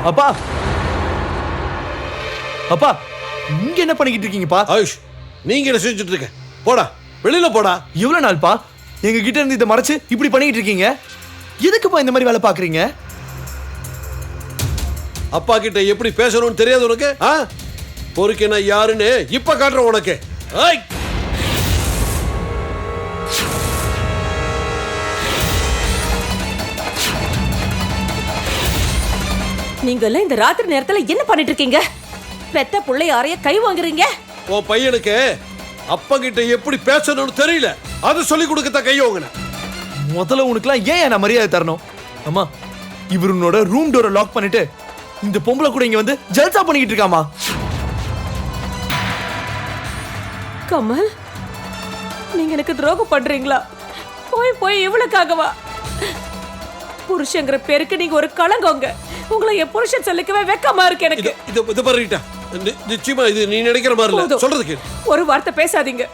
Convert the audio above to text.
அப்பா அப்பா இங்க என்ன பண்ணிக்கிட்டு இருக்கீங்கப்பா? ஆயுஷ், நீங்க என்ன செஞ்சுட்டு இருக்க? போடா, வெளியில போடா. எவ்வளவு நாள்ப்பா எங்க கிட்ட இருந்து இதை மறைச்சு இப்படி பண்ணிக்கிட்டு இருக்கீங்க? எதுக்குப்பா இந்த மாதிரி வேலை பாக்குறீங்க? அப்பா கிட்ட எப்படி பேசணும்னு தெரியாது உனக்கு? பொறுக்கி நான் யாருன்னு இப்ப காட்டுறேன் உனக்கு. ஐய், நீங்க எல்லாம் இந்த ராத்திரி நேரத்துல என்ன பண்ணிட்டு இருக்கீங்க? பெத்த புள்ளை யாரைய கை வாங்குறீங்க? உன் பையனுக்கு அப்பா கிட்ட எப்படி பேசணும்னு தெரியல, அதை சொல்லி கொடுக்கத்தான் கையோங்கன. முதல்ல உனக்குலாம் ஏன் நான் மரியாதை தரணும்? அம்மா, இவர் உன்னோட ரூம் டோரை லாக் பண்ணிட்டு இந்த பொம்பளை கூட இங்க வந்து ஜல்சா பண்ணிக்கிட்டு இருக்காமா. கமல், நீங்க எனக்கு துரோகம் பண்றீங்களா? போய் போய் இவளுக்காகவா? புருஷங்கிற பேருக்கு நீங்க ஒரு களங்கோங்க. உங்களை என் புருஷன் சொல்லிக்கவே வெக்கமா இருக்கு எனக்கு. இது பாருடா, நிச்சயமா இது நீ நினைக்கிற மாதிரி இல்ல. சொல்றது கேளு. ஒரு வார்த்தை பேசாதீங்க.